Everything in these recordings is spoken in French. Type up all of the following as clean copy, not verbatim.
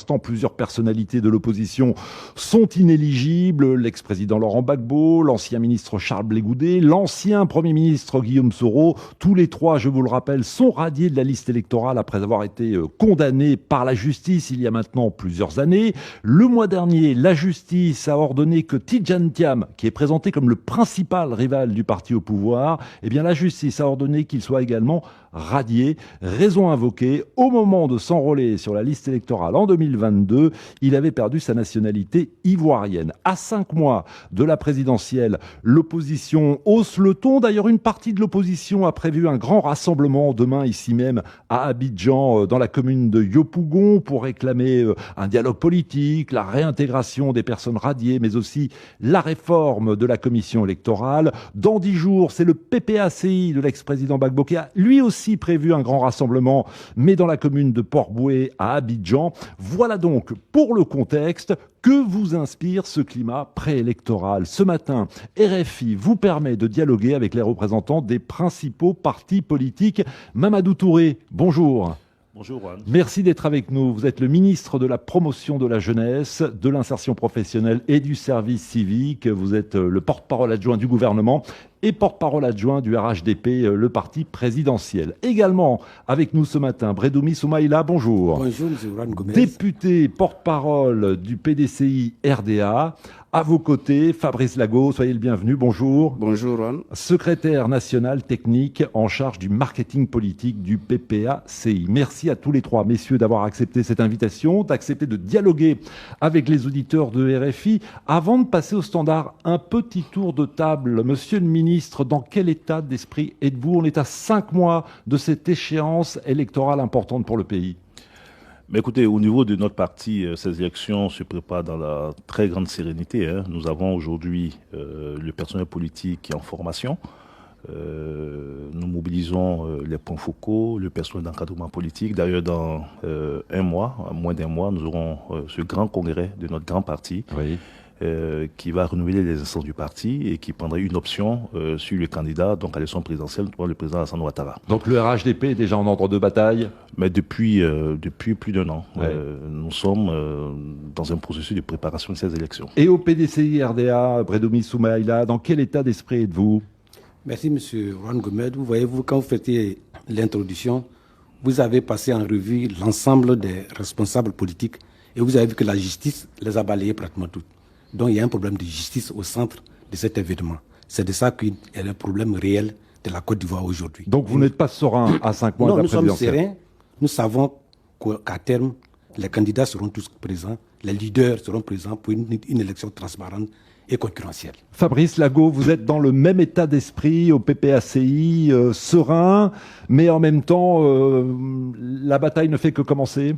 l'instant, plusieurs personnalités de l'opposition sont inéligibles. L'ex-président Laurent Gbagbo, l'ancien ministre Charles Blé Goudet, l'ancien Premier ministre Guillaume Soro. Tous les trois, je vous le rappelle, sont radiés de la liste électorale après avoir été condamnés par la justice il y a maintenant plusieurs années. Le mois dernier, la justice a ordonné que Tidjane Thiam, qui est présenté comme le principal rival du parti au pouvoir, eh bien la justice a ordonné qu'il soit également radié. Raison invoquée, au moment de s'enrôler sur la liste électorale en 2022, il avait perdu sa nationalité ivoirienne. À 5 mois de la présidentielle, l'opposition hausse le ton. D'ailleurs, une partie de l'opposition a prévu un grand rassemblement demain ici même à Abidjan, dans la commune de Yopougon, pour réclamer un dialogue politique, la réintégration des personnes radiées, mais aussi la réforme de la commission électorale. Dans 10 jours, c'est le PPACI de l'ex-président Gbagbo qui a lui aussi prévu un grand rassemblement, mais dans la commune de Port-Bouët à Abidjan. Voilà donc pour le contexte. Que vous inspire ce climat préélectoral ? Ce matin, RFI vous permet de dialoguer avec les représentants des principaux partis politiques. Mamadou Touré, bonjour. Bonjour Juan. Merci d'être avec nous. Vous êtes le ministre de la promotion de la jeunesse, de l'insertion professionnelle et du service civique. Vous êtes le porte-parole adjoint du gouvernement et porte-parole adjoint du RHDP, le parti présidentiel. Également avec nous ce matin, Brédoumi Soumaïla, bonjour. Bonjour, M. Juan Gomez. Député porte-parole du PDCI RDA. À vos côtés, Fabrice Lago, soyez le bienvenu, bonjour. Bonjour, Juan. Secrétaire national technique en charge du marketing politique du PPACI. Merci à tous les trois, messieurs, d'avoir accepté cette invitation, d'accepter de dialoguer avec les auditeurs de RFI. Avant de passer au standard, un petit tour de table. Monsieur le ministre, dans quel état d'esprit êtes-vous ? On est à 5 mois de cette échéance électorale importante pour le pays. Mais écoutez, au niveau de notre parti, ces élections se préparent dans la très grande sérénité. Nous avons aujourd'hui le personnel politique qui est en formation. Nous mobilisons les points focaux, le personnel d'encadrement politique. D'ailleurs, dans moins d'un mois, nous aurons ce grand congrès de notre grand parti. Oui. Qui va renouveler les instances du parti et qui prendrait une option sur le candidat donc à l'élection présidentielle, le président Alassane Ouattara. Donc le RHDP est déjà en ordre de bataille ? Mais depuis plus d'1 an, Ouais. nous sommes dans un processus de préparation de ces élections. Et au PDCI RDA, Brédoumi Soumaïla, dans quel état d'esprit êtes-vous ? Merci, M. Juan Gomez. Vous voyez, quand vous faites l'introduction, vous avez passé en revue l'ensemble des responsables politiques et vous avez vu que la justice les a balayés pratiquement toutes. Donc il y a un problème de justice au centre de cet événement. C'est de ça qu'il y a un problème réel de la Côte d'Ivoire aujourd'hui. Donc vous n'êtes pas serein à 5 mois Non, de la nous sommes présidentielle ? sereins. Nous savons qu'à terme, les candidats seront tous présents, les leaders seront présents pour une élection transparente et concurrentielle. Fabrice Lago, vous êtes dans le même état d'esprit au PPACI, serein, mais en même temps, la bataille ne fait que commencer ?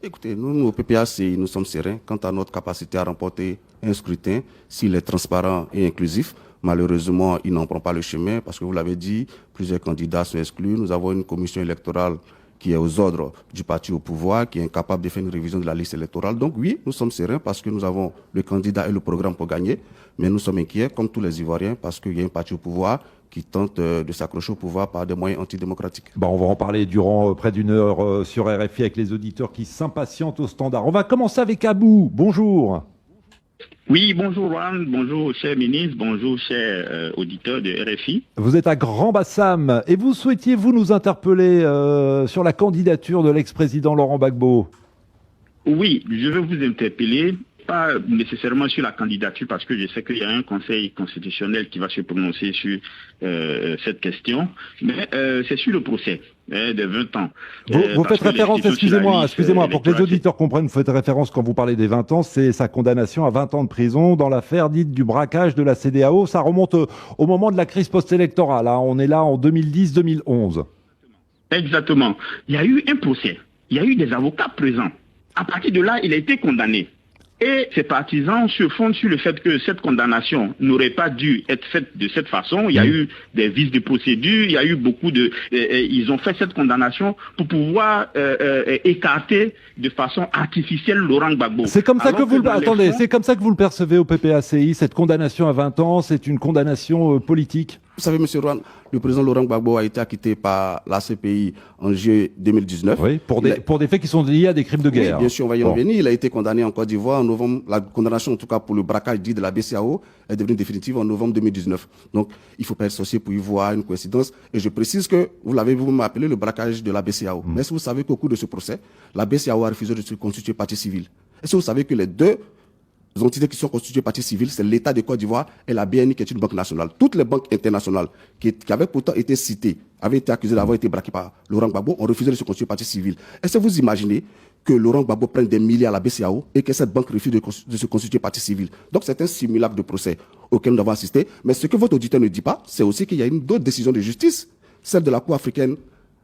Écoutez, nous, au PPACI, nous sommes sereins quant à notre capacité à remporter un scrutin s'il est transparent et inclusif. Malheureusement, il n'en prend pas le chemin parce que vous l'avez dit, plusieurs candidats sont exclus. Nous avons une commission électorale qui est aux ordres du parti au pouvoir, qui est incapable de faire une révision de la liste électorale. Donc oui, nous sommes sereins parce que nous avons le candidat et le programme pour gagner, mais nous sommes inquiets, comme tous les Ivoiriens, parce qu'il y a un parti au pouvoir qui tente de s'accrocher au pouvoir par des moyens antidémocratiques. On va en parler durant près d'une heure sur RFI avec les auditeurs qui s'impatientent au standard. On va commencer avec Abou. Bonjour. Oui, bonjour Juan, bonjour cher ministre, bonjour cher auditeur de RFI. Vous êtes à Grand-Bassam et vous souhaitiez nous interpeller sur la candidature de l'ex-président Laurent Gbagbo. Oui, je veux vous interpeller, pas nécessairement sur la candidature parce que je sais qu'il y a un conseil constitutionnel qui va se prononcer sur cette question, mais c'est sur le procès de 20 ans. Vous faites référence, excusez-moi, pour que les auditeurs comprennent, vous faites référence quand vous parlez des 20 ans, c'est sa condamnation à 20 ans de prison dans l'affaire dite du braquage de la CEDEAO. Ça remonte au moment de la crise post-électorale, hein. On est là en 2010-2011. Exactement. Il y a eu un procès, il y a eu des avocats présents. À partir de là, il a été condamné. Et ses partisans se fondent sur le fait que cette condamnation n'aurait pas dû être faite de cette façon. Il y a eu des vices de procédure, il y a eu beaucoup de... ils ont fait cette condamnation pour pouvoir écarter de façon artificielle Laurent Gbagbo. C'est comme ça que vous c'est comme ça que vous le percevez au PPACI, cette condamnation à 20 ans, c'est une condamnation politique ? Vous savez, M. Rouen, le président Laurent Gbagbo a été acquitté par la CPI en juillet 2019. Oui, pour des faits qui sont liés à des crimes de guerre. Oui, bien sûr, on va y en venir. Il a été condamné en Côte d'Ivoire en novembre. La condamnation, en tout cas pour le braquage dit de la BCAO, est devenue définitive en novembre 2019. Donc, il ne faut pas être sorcier pour y voir une coïncidence. Et je précise que, vous l'avez vous appelé le braquage de la BCAO. Mais est-ce que vous savez qu'au cours de ce procès, la BCAO a refusé de se constituer partie civile? Est-ce que vous savez que les deux entités qui sont constituées partie civile, c'est l'État de Côte d'Ivoire et la BNI qui est une banque nationale. Toutes les banques internationales qui avaient pourtant été citées, avaient été accusées d'avoir été braquées par Laurent Gbagbo, ont refusé de se constituer partie civile. Est-ce que vous imaginez que Laurent Gbagbo prenne des milliards à la BCAO et que cette banque refuse de se constituer partie civile? Donc c'est un simulacre de procès auquel nous avons assisté. Mais ce que votre auditeur ne dit pas, c'est aussi qu'il y a une autre décision de justice, celle de la Cour africaine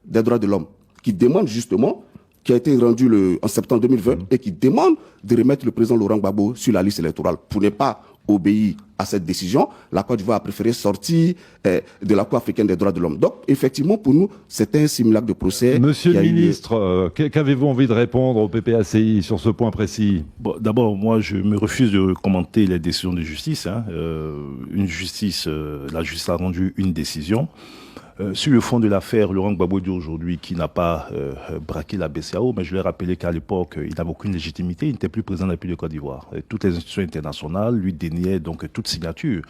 des droits de l'homme, qui demande justement, qui a été rendu en septembre 2020 et qui demande de remettre le président Laurent Gbagbo sur la liste électorale. Pour ne pas obéir à cette décision, la Côte d'Ivoire a préféré sortir de la Cour africaine des droits de l'homme. Donc, effectivement, pour nous, c'était un simulacre de procès. Monsieur le ministre, qu'avez-vous envie de répondre au PPACI sur ce point précis? Bon, d'abord, moi, je me refuse de commenter les décisions de justice. La justice a rendu une décision. Sur le fond de l'affaire, Laurent Gbagbo dit aujourd'hui qu'il n'a pas braqué la BCAO, mais je lui ai rappelé qu'à l'époque, il n'avait aucune légitimité, il n'était plus président de la République de Côte d'Ivoire. Toutes les institutions internationales lui déniaient donc toute signature.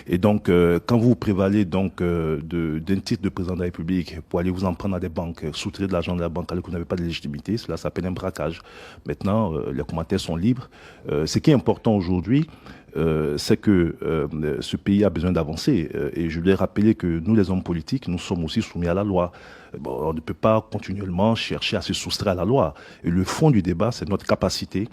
Et donc, quand vous prévalez donc d'un titre de président de la République pour aller vous en prendre à des banques, soutirer de l'argent de la banque alors que vous n'avez pas de légitimité, cela s'appelle un braquage. Maintenant, les commentaires sont libres. Ce qui est important aujourd'hui, c'est que ce pays a besoin d'avancer. Et je lui ai rappelé que nous, les hommes politiques, nous sommes aussi soumis à la loi. Bon, on ne peut pas continuellement chercher à se soustraire à la loi. Et le fond du débat, c'est notre capacité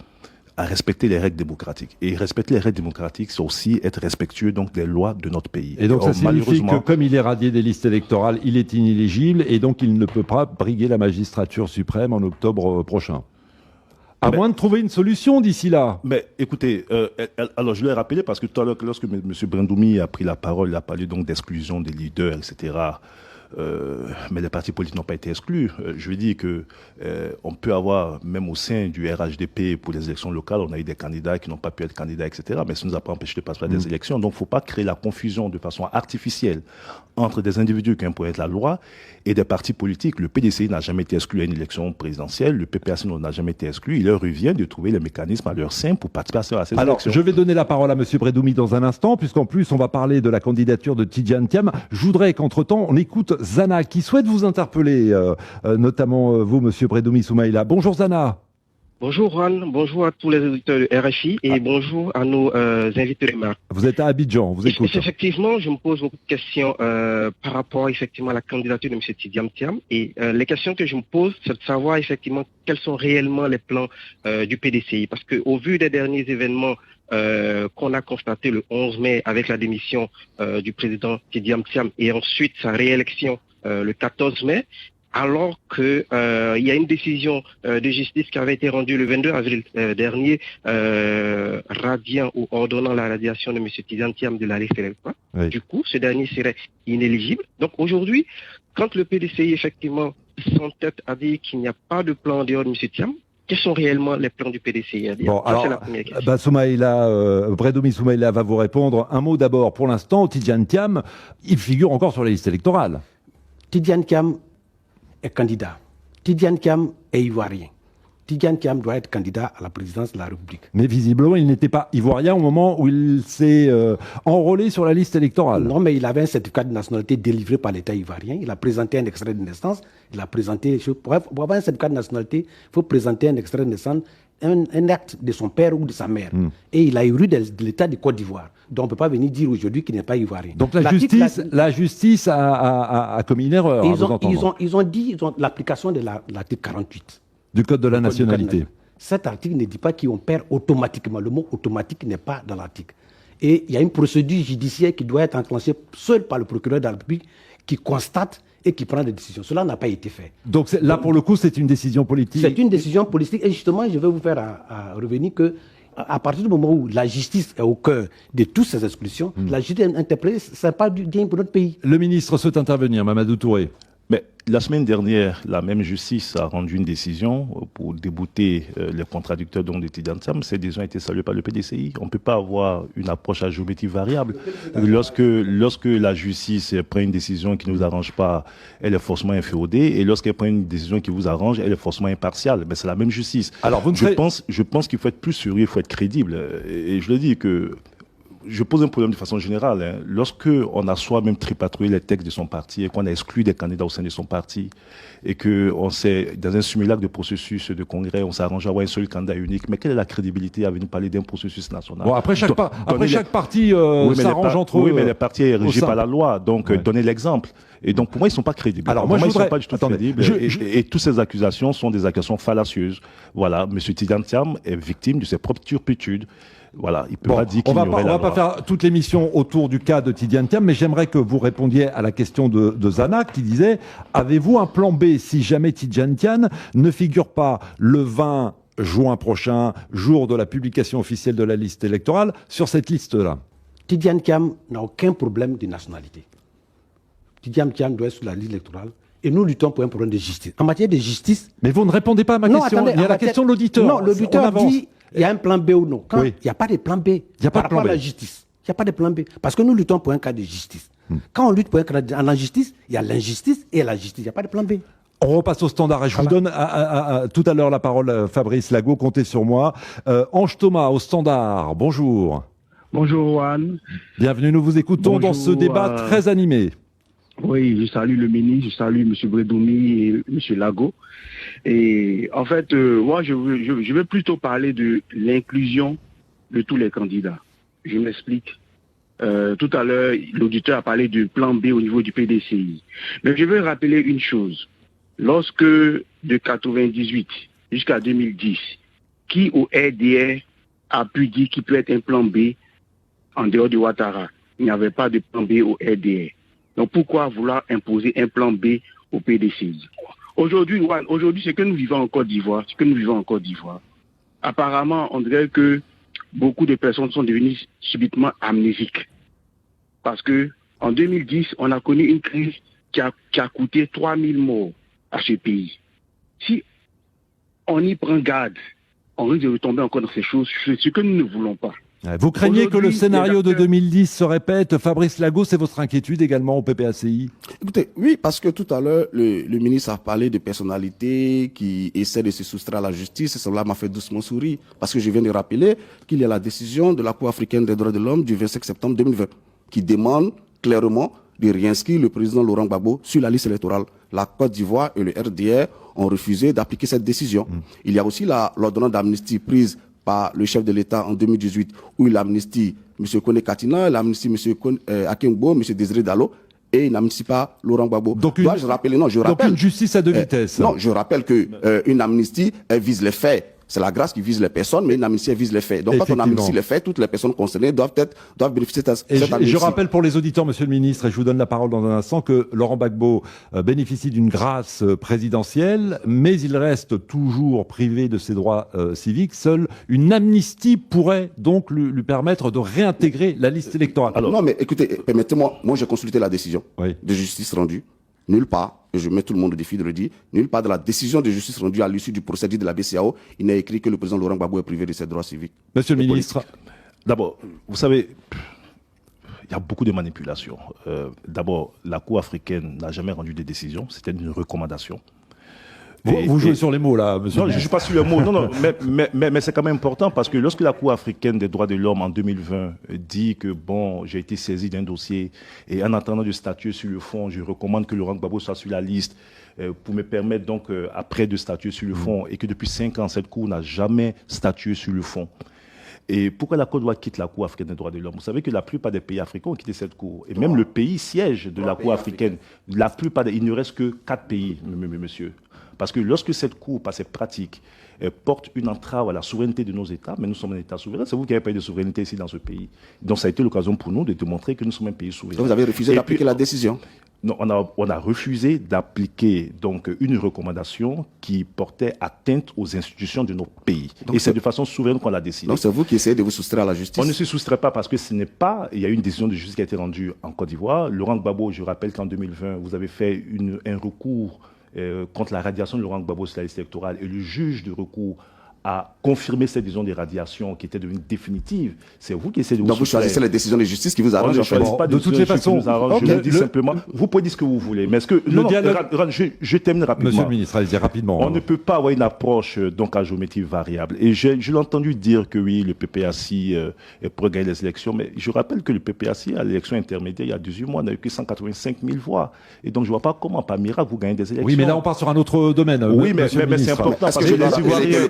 à respecter les règles démocratiques. Et respecter les règles démocratiques, c'est aussi être respectueux donc des lois de notre pays. Et donc ça signifie que comme il est radié des listes électorales, il est inéligible et donc il ne peut pas briguer la magistrature suprême en octobre prochain. À moins de trouver une solution d'ici là. Mais écoutez, alors je l'ai rappelé parce que tout à l'heure, lorsque M. Brandoumi a pris la parole, il a parlé donc d'exclusion des leaders, etc. Mais les partis politiques n'ont pas été exclus. Je veux dire que on peut avoir, même au sein du RHDP pour les élections locales, on a eu des candidats qui n'ont pas pu être candidats, etc. Mais ça ne nous a pas empêché de passer à des élections. Donc il ne faut pas créer la confusion de façon artificielle entre des individus qui imposent la loi et des partis politiques. Le PDCI n'a jamais été exclu à une élection présidentielle, le PPAC n'a jamais été exclu. Il leur revient de trouver les mécanismes à leur sein pour participer à ces élections. Alors, je vais donner la parole à M. Brandoumi dans un instant, puisqu'en plus, on va parler de la candidature de Tidjane Thiam. Je voudrais qu'entre-temps, on écoute Zana, qui souhaite vous interpeller, notamment vous, M. Brandoumi Soumaïla. Bonjour Zana. Bonjour Juan, bonjour à tous les auditeurs de RFI et bonjour à nos invités de marque. Vous êtes à Abidjan, vous écoutez. Effectivement, je me pose beaucoup de questions par rapport effectivement à la candidature de M. Tidjane Thiam et les questions que je me pose, c'est de savoir effectivement quels sont réellement les plans du PDCI. Parce qu'au vu des derniers événements qu'on a constatés le 11 mai avec la démission du président Tidjane Thiam et ensuite sa réélection le 14 mai, alors que il y a une décision de justice qui avait été rendue le 22 avril dernier, radiant ou ordonnant la radiation de M. Tidjane Thiam de la liste électorale. Oui. Du coup, ce dernier serait inéligible. Donc aujourd'hui, quand le PDCI effectivement s'entête à dire qu'il n'y a pas de plan en dehors de M. Thiam, quels sont réellement les plans du PDCI à dire? Bon, alors, c'est la première question. Soumaïla, Brandoumi Soumaïla va vous répondre. Un mot d'abord. Pour l'instant, Tidjane Thiam, il figure encore sur la liste électorale. Tidjane Thiam est candidat. Tidjane Thiam est ivoirien. Tidjane Thiam doit être candidat à la présidence de la République. Mais visiblement, il n'était pas ivoirien au moment où il s'est enrôlé sur la liste électorale. Non, mais il avait un certificat de nationalité délivré par l'État ivoirien. Il a présenté un extrait de naissance. Il a présenté, pour avoir un certificat de nationalité, il faut présenter un extrait de naissance, un acte de son père ou de sa mère. Et il a eu de l'État de Côte d'Ivoire. Donc on ne peut pas venir dire aujourd'hui qu'il n'est pas ivoirien. Donc la justice a commis une erreur. Ils ont dit l'application de l'article 48. Du Code de la nationalité. Cet article ne dit pas qu'on perd automatiquement. Le mot automatique n'est pas dans l'article. Et il y a une procédure judiciaire qui doit être enclenchée seule par le procureur de la République qui constate et qui prend des décisions. Cela n'a pas été fait. Donc là, pour le coup, c'est une décision politique. C'est une décision politique. Et justement, je vais vous faire à revenir que à partir du moment où la justice est au cœur de toutes ces exclusions, la justice interpellée, ce n'est pas du bien pour notre pays. Le ministre souhaite intervenir, Mamadou Touré. Mais la semaine dernière, la même justice a rendu une décision pour débouter les contradicteurs de Tidjane Thiam. Cette décision a été saluée par le PDCI. On ne peut pas avoir une approche à géométrie variable. Lorsque la justice prend une décision qui ne nous arrange pas, elle est forcément inféodée. Et lorsqu'elle prend une décision qui vous arrange, elle est forcément impartiale. Mais c'est la même justice. Alors, je pense qu'il faut être plus sérieux, il faut être crédible. Et je le dis que je pose un problème de façon générale. Hein. Lorsque on a soi-même tripatouillé les textes de son parti et qu'on a exclu des candidats au sein de son parti et que on s'est, dans un simulacre de processus de congrès, on s'est arrangé à avoir un seul candidat unique, mais quelle est la crédibilité à venir parler d'un processus national? Bon, après chaque parti s'arrange entre eux. Oui, mais les partis est régi par la loi, donc donnez l'exemple. Et donc pour moi, ils ne sont pas crédibles. Alors moi, ils ne sont pas du tout crédibles. Et toutes ces accusations sont des accusations fallacieuses. Voilà, M. Tidjane Thiam est victime de ses propres turpitudes. Voilà, il peut pas dire qu'il y aurait la loi. On va pas faire toute l'émission autour du cas de Tidjane Thiam, mais j'aimerais que vous répondiez à la question de Zana qui disait « Avez-vous un plan B si jamais Tidjane Thiam ne figure pas le 20 juin prochain, jour de la publication officielle de la liste électorale, sur cette liste-là » Tidjane Thiam n'a aucun problème de nationalité. Tidjane Thiam doit être sur la liste électorale. Et nous luttons pour un problème de justice. En matière de justice... Mais vous ne répondez pas à ma question. Attendez, il y a la question de l'auditeur. Non, l'auditeur dit il y a un plan B ou non. Quand il n'y a pas de plan B, il n'y a pas de plan B. La justice. Il n'y a pas de plan B. Parce que nous luttons pour un cas de justice. Quand on lutte pour un cas d'injustice, il y a l'injustice et la justice. Il n'y a pas de plan B. On repasse au standard et je vous donne tout à l'heure la parole, Fabrice Lago, comptez sur moi. Ange Thomas, au standard, bonjour. Bonjour Juan. Bienvenue, nous vous écoutons dans ce débat très animé. Oui, je salue le ministre, je salue M. Bredoumi et M. Lago. Et en fait, moi, je veux plutôt parler de l'inclusion de tous les candidats. Je m'explique. Tout à l'heure, l'auditeur a parlé du plan B au niveau du PDCI. Mais je veux rappeler une chose. Lorsque, de 1998 jusqu'à 2010, qui au RDR a pu dire qu'il peut être un plan B en dehors de Ouattara? Il n'y avait pas de plan B au RDR. Donc pourquoi vouloir imposer un plan B au PDCI? Aujourd'hui, ce que nous vivons en Côte d'Ivoire, apparemment, on dirait que beaucoup de personnes sont devenues subitement amnésiques. Parce que en 2010, on a connu une crise qui a coûté 3000 morts à ce pays. Si on y prend garde, on risque de retomber encore dans ces choses, ce que nous ne voulons pas. Vous craignez que le scénario de 2010 se répète? Fabrice Lago, c'est votre inquiétude également au PPACI? Écoutez, oui, parce que tout à l'heure, le ministre a parlé de personnalités qui essaient de se soustraire à la justice, et cela m'a fait doucement sourire, parce que je viens de rappeler qu'il y a la décision de la Cour africaine des droits de l'homme du 25 septembre 2020, qui demande clairement de réinscrire le président Laurent Gbagbo sur la liste électorale. La Côte d'Ivoire et le RDR ont refusé d'appliquer cette décision. Il y a aussi l'ordonnance d'amnistie prise par le chef de l'État en 2018, où il amnistie M. Kone Katina, il amnistie M. Akengbo, M. Désiré Dallo, et il n'amnistie pas Laurent Gbagbo. Donc une justice à deux vitesses. Non, je rappelle qu'une amnistie, elle vise les faits. C'est la grâce qui vise les personnes, mais une amnistie vise les faits. Donc quand on amnistie les faits, toutes les personnes concernées doivent bénéficier de cette amnistie. Je rappelle pour les auditeurs, Monsieur le Ministre, et je vous donne la parole dans un instant, que Laurent Gbagbo bénéficie d'une grâce présidentielle, mais il reste toujours privé de ses droits civiques. Seule une amnistie pourrait donc lui permettre de réintégrer la liste électorale. Alors, non, mais écoutez, permettez-moi, moi j'ai consulté la décision de justice rendue. Nulle part, et je mets tout le monde au défi de le dire, nulle part de la décision de justice rendue à l'issue du procédé de la BCAO, il n'est écrit que le président Laurent Gbagbo est privé de ses droits civiques. Monsieur le ministre. D'abord, vous savez, il y a beaucoup de manipulations. D'abord, la Cour africaine n'a jamais rendu de décision, c'était une recommandation. Vous jouez sur les mots là, monsieur. Non, je ne joue pas sur les mots. Non, mais c'est quand même important parce que lorsque la Cour africaine des droits de l'homme en 2020 dit que bon, j'ai été saisi d'un dossier et en attendant de statuer sur le fond, je recommande que Laurent Gbagbo soit sur la liste pour me permettre donc après de statuer sur le fond et que depuis 5 ans, cette Cour n'a jamais statué sur le fond. Et pourquoi la Côte d'Ivoire quitte la Cour africaine des droits de l'homme? Vous savez que la plupart des pays africains ont quitté cette Cour. Et même le pays siège de la Cour africaine. La plupart, il ne reste que 4 pays, monsieur. Parce que lorsque cette Cour, par ses pratiques, porte une entrave à la souveraineté de nos États, mais nous sommes un État souverain, c'est vous qui avez pas de souveraineté ici dans ce pays. Donc ça a été l'occasion pour nous de démontrer que nous sommes un pays souverain. Donc vous avez refusé d'appliquer la décision? Non, on a refusé d'appliquer donc une recommandation qui portait atteinte aux institutions de notre pays. Donc et c'est de façon souveraine qu'on l'a décidé. Donc c'est vous qui essayez de vous soustraire à la justice. On ne se soustrait pas parce que ce n'est pas... Il y a eu une décision de justice qui a été rendue en Côte d'Ivoire. Laurent Gbagbo, je rappelle qu'en 2020, vous avez fait un recours contre la radiation de Laurent Gbagbo sur la liste électorale et le juge de recours a confirmé cette décision des radiations qui était devenue définitive. C'est vous qui essayez de vous... Donc vous choisissez les décisions de justice qui vous arrangent. On ne choisit pas de toutes les façons. Je le dis simplement. Vous pouvez dire ce que vous voulez. Mais est-ce que... Je termine rapidement. Monsieur le ministre, allez-y rapidement. On ne peut pas avoir une approche donc à géométrie variable. Et je l'ai entendu dire que oui, le PPACI pourrait gagner les élections. Mais je rappelle que le PPACI, à l'élection intermédiaire, il y a 18 mois, n'a eu que 185 000 voix. Et donc je ne vois pas comment, par miracle, vous gagnez des élections. Oui, mais là, on part sur un autre domaine. Oui, mais c'est important. Parce que les Ivoiriens,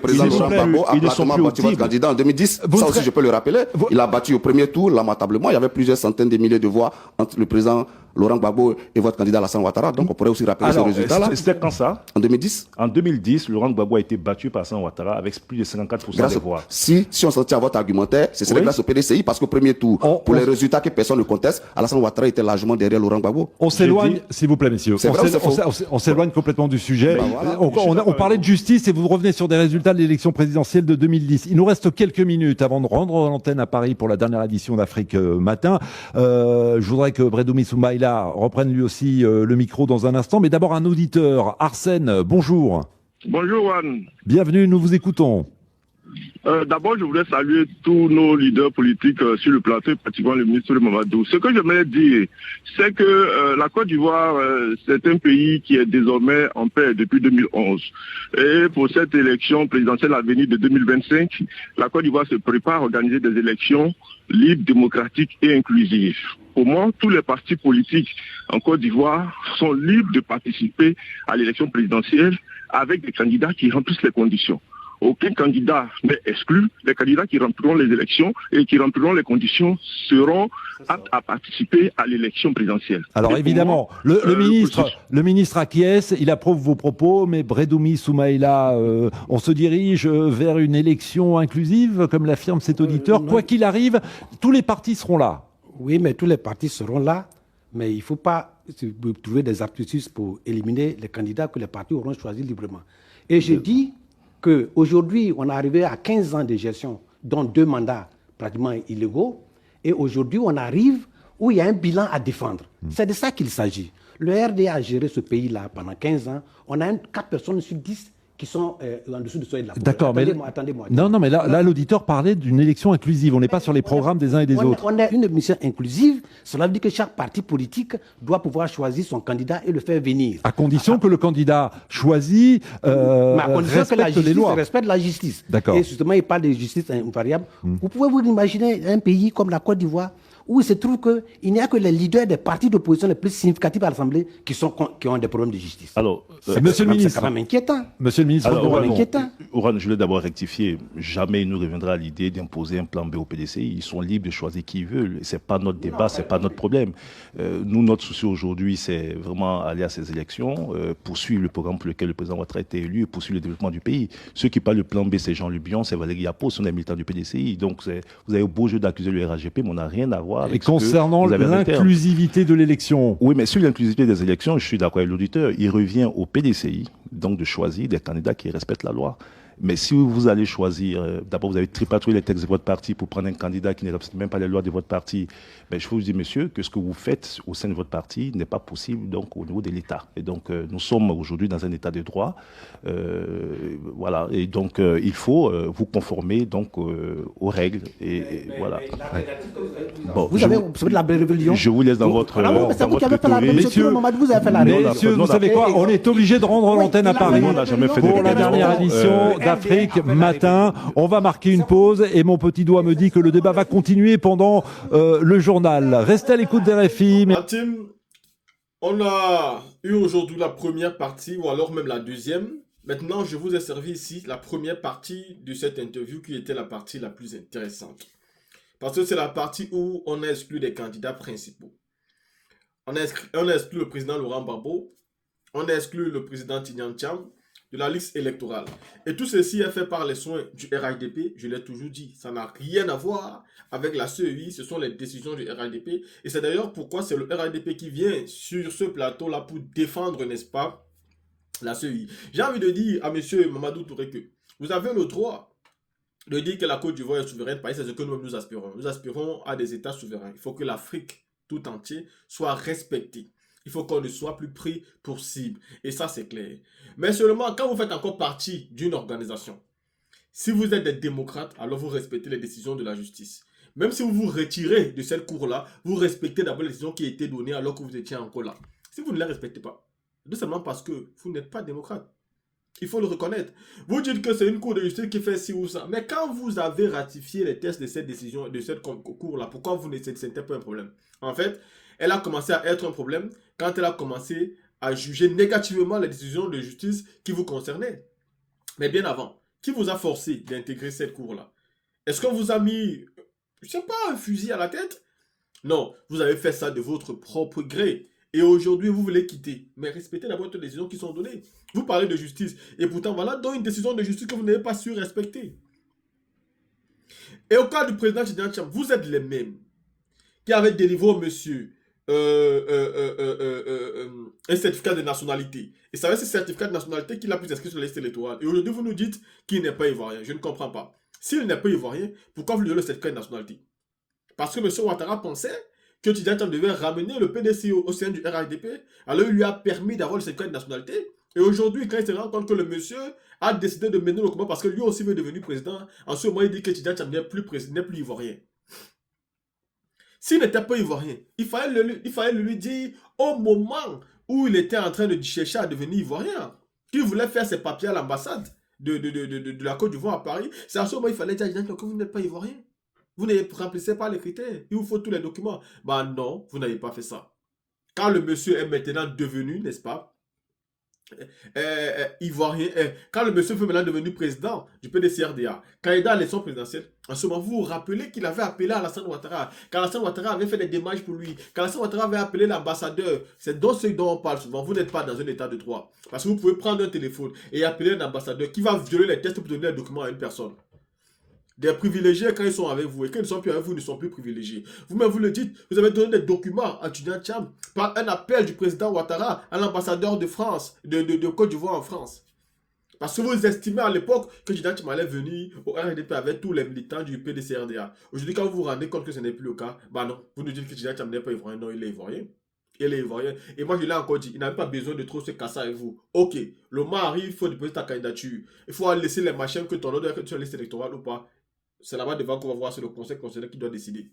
ils ne sont plus battu votre candidat en 2010. Ça aussi, je peux le rappeler. Il a battu au premier tour, lamentablement. Il y avait plusieurs centaines de milliers de voix entre le président Laurent Gbagbo et votre candidat Alassane Ouattara. Donc, on pourrait aussi rappeler ce résultat-là. C'était quand ça? En 2010. En 2010, Laurent Gbagbo a été battu par Alassane Ouattara avec plus de 54% des voix. Si on s'en tient à votre argumentaire, ce serait grâce au PDCI parce qu'au premier tour, pour les résultats que personne ne conteste, Alassane Ouattara était largement derrière Laurent Gbagbo. On s'éloigne, s'il vous plaît, messieurs. On s'éloigne complètement du sujet. On parlait de justice et vous revenez sur des résultats de l'élection présidentielle de 2010. Il nous reste quelques minutes avant de rendre l'antenne à Paris pour la dernière édition d'Afrique Matin. Je voudrais que Bredoumi Soumaïla reprenne lui aussi le micro dans un instant. Mais d'abord un auditeur. Arsène, bonjour. Bonjour Juan. Bienvenue, nous vous écoutons. D'abord, je voudrais saluer tous nos leaders politiques sur le plateau, pratiquement le ministre de Mamadou. Ce que j'aimerais dire, c'est que la Côte d'Ivoire, c'est un pays qui est désormais en paix depuis 2011. Et pour cette élection présidentielle à venir de 2025, la Côte d'Ivoire se prépare à organiser des élections libres, démocratiques et inclusives. Pour moi, tous les partis politiques en Côte d'Ivoire sont libres de participer à l'élection présidentielle avec des candidats qui remplissent les conditions. Aucun candidat n'est exclu. Les candidats qui rempliront les élections et qui rempliront les conditions seront aptes à participer à l'élection présidentielle. Alors évidemment, le ministre acquiesce, il approuve vos propos, mais Bredoumi Soumaïla, on se dirige vers une élection inclusive, comme l'affirme cet auditeur. Quoi qu'il arrive, tous les partis seront là. Oui, mais tous les partis seront là, mais il ne faut pas trouver des artifices pour éliminer les candidats que les partis auront choisis librement. Et je dis qu'aujourd'hui, on est arrivé à 15 ans de gestion, dont 2 mandats pratiquement illégaux, et aujourd'hui, on arrive où il y a un bilan à défendre. C'est de ça qu'il s'agit. Le RDA a géré ce pays-là pendant 15 ans. On a 4 personnes sur 10 qui sont en dessous du seuil de la pauvreté. D'accord, Attendez-moi. Non, mais là l'auditeur parlait d'une élection inclusive. On n'est pas sur les programmes des uns et des autres. On a une élection inclusive. Cela veut dire que chaque parti politique doit pouvoir choisir son candidat et le faire venir. À condition que le candidat choisi respecte les lois. Respecte la justice. D'accord. Et justement, il parle de justice invariable. Vous pouvez vous imaginer un pays comme la Côte d'Ivoire où il se trouve qu'il n'y a que les leaders des partis d'opposition les plus significatifs à l'Assemblée qui ont des problèmes de justice. Alors, Monsieur le ministre, c'est quand même inquiétant. Monsieur le ministre, Oran, je voulais d'abord rectifier. Jamais il nous reviendra à l'idée d'imposer un plan B au PDCI. Ils sont libres de choisir qui ils veulent. C'est pas notre débat, c'est pas notre problème. Nous, notre souci aujourd'hui, c'est vraiment aller à ces élections, poursuivre le programme pour lequel le président Ouattara a été élu et poursuivre le développement du pays. Ceux qui parlent du plan B, c'est Jean Lubion, c'est Valérie Yapo, ce sont des militants du PDCI. Donc, vous avez beau jeu d'accuser le RHGP, mais on n'a rien à voir avec. Et concernant l'inclusivité de l'élection. Oui, mais sur l'inclusivité des élections, je suis d'accord avec l'auditeur, il revient au PDCI donc de choisir des candidats qui respectent la loi. Mais si vous allez choisir, d'abord vous avez tripatouillé les textes de votre parti pour prendre un candidat qui ne respecte même pas les lois de votre parti, ben, je peux vous dire, monsieur, que ce que vous faites au sein de votre parti n'est pas possible donc, au niveau de l'État. Et donc nous sommes aujourd'hui dans un État de droit. Voilà. Et donc il faut vous conformer donc, aux règles. Voilà. Bon, vous avez de la rébellion. Je vous laisse dans votre Messieurs, vous savez quoi, on est obligé de rendre l'antenne à Paris pour la dernière édition d'Afrique Matin. On va marquer une pause et mon petit doigt me dit que le débat va continuer pendant le journal. Restez à l'écoute des RFI. Team, on a eu aujourd'hui la première partie ou alors même la deuxième. Maintenant, je vous ai servi ici la première partie de cette interview qui était la partie la plus intéressante. Parce que c'est la partie où on a exclu des candidats principaux. On a exclu le président Laurent Gbagbo, on a exclu le président Tidjane Thiam, de la liste électorale. Et tout ceci est fait par les soins du RHDP, je l'ai toujours dit. Ça n'a rien à voir avec la CEI, ce sont les décisions du RHDP. Et c'est d'ailleurs pourquoi c'est le RHDP qui vient sur ce plateau-là pour défendre, n'est-ce pas, la CEI. J'ai envie de dire à M. Mamadou Touré que vous avez le droit de dire que la Côte d'Ivoire est souveraine, parce que c'est ce que nous aspirons. Nous aspirons à des États souverains. Il faut que l'Afrique tout entière soit respectée. Il faut qu'on ne soit plus pris pour cible. Et ça, c'est clair. Mais seulement quand vous faites encore partie d'une organisation, si vous êtes des démocrates, alors vous respectez les décisions de la justice. Même si vous vous retirez de cette cour-là, vous respectez d'abord les décisions qui étaient données alors que vous étiez encore là. Si vous ne les respectez pas, tout simplement parce que vous n'êtes pas démocrate. Il faut le reconnaître. Vous dites que c'est une cour de justice qui fait ci ou ça. Mais quand vous avez ratifié les tests de cette décision, de cette cour-là, pourquoi vous ne c'était pas un problème? En fait, elle a commencé à être un problème quand elle a commencé à juger négativement les décisions de justice qui vous concernaient. Mais bien avant, qui vous a forcé d'intégrer cette cour-là? Est-ce qu'on vous a mis, je ne sais pas, un fusil à la tête? Non, vous avez fait ça de votre propre gré. Et aujourd'hui, vous voulez quitter. Mais respectez d'abord les décisions qui sont données. Vous parlez de justice. Et pourtant, voilà donc une décision de justice que vous n'avez pas su respecter. Et au cas du président Tidjane Thiam, vous êtes les mêmes qui avaient délivré au monsieur un certificat de nationalité. Et c'est avec ce certificat de nationalité qu'il a pu s'inscrire sur la liste électorale. Et aujourd'hui, vous nous dites qu'il n'est pas ivoirien. Je ne comprends pas. S'il n'est pas ivoirien, pourquoi vous lui donnez le certificat de nationalité? Parce que M. Ouattara pensait que Tidjane Thiam devait ramener le PDC au sein du RHDP. Alors il lui a permis d'avoir le certificat de nationalité. Et aujourd'hui, quand il se rend compte que le monsieur a décidé de mener le combat parce que lui aussi veut devenir président, en ce moment il dit que Tidjane Thiam n'est plus ivoirien. S'il n'était pas ivoirien, il fallait lui dire au moment où il était en train de chercher à devenir ivoirien, qu'il voulait faire ses papiers à l'ambassade de la Côte d'Ivoire à Paris. C'est à ce moment il fallait dire à Tidjane Thiam que vous n'êtes pas ivoirien. Vous ne remplissez pas les critères. Il vous faut tous les documents. Bah non, vous n'avez pas fait ça. Quand le monsieur est maintenant devenu, n'est-ce pas, ivoirien, quand le monsieur est maintenant devenu président du PDCRDA, quand il est dans l'élection présidentielle, en ce moment, vous vous rappelez qu'il avait appelé Alassane Ouattara, quand Alassane Ouattara avait fait des démarches pour lui, quand Alassane Ouattara avait appelé l'ambassadeur. C'est donc ce dont on parle souvent. Vous n'êtes pas dans un état de droit. Parce que vous pouvez prendre un téléphone et appeler un ambassadeur qui va violer les tests pour donner un document à une personne. Des privilégiés, quand ils sont avec vous et quand ils ne sont plus avec vous, ils ne sont plus privilégiés. Vous-même, vous le dites, vous avez donné des documents à Tidjane Thiam par un appel du président Ouattara à l'ambassadeur de France, de Côte d'Ivoire en France. Parce que vous estimez à l'époque que Tidjane Thiam allait venir au RDP avec tous les militants du PDCRDA. Aujourd'hui, quand vous vous rendez compte que ce n'est plus le cas, bah non, vous nous dites que Tidjane Thiam n'est pas ivoirien. Non, il est ivoirien. Il est ivoirien. Et moi, je l'ai encore dit, il n'avait pas besoin de trop se casser avec vous. Ok, le moment arrive, il faut déposer ta candidature. Il faut laisser les machins que ton nom doit être sur la liste électorale ou pas. C'est là-bas devant qu'on va voir, c'est le conseil constitutionnel qui doit décider.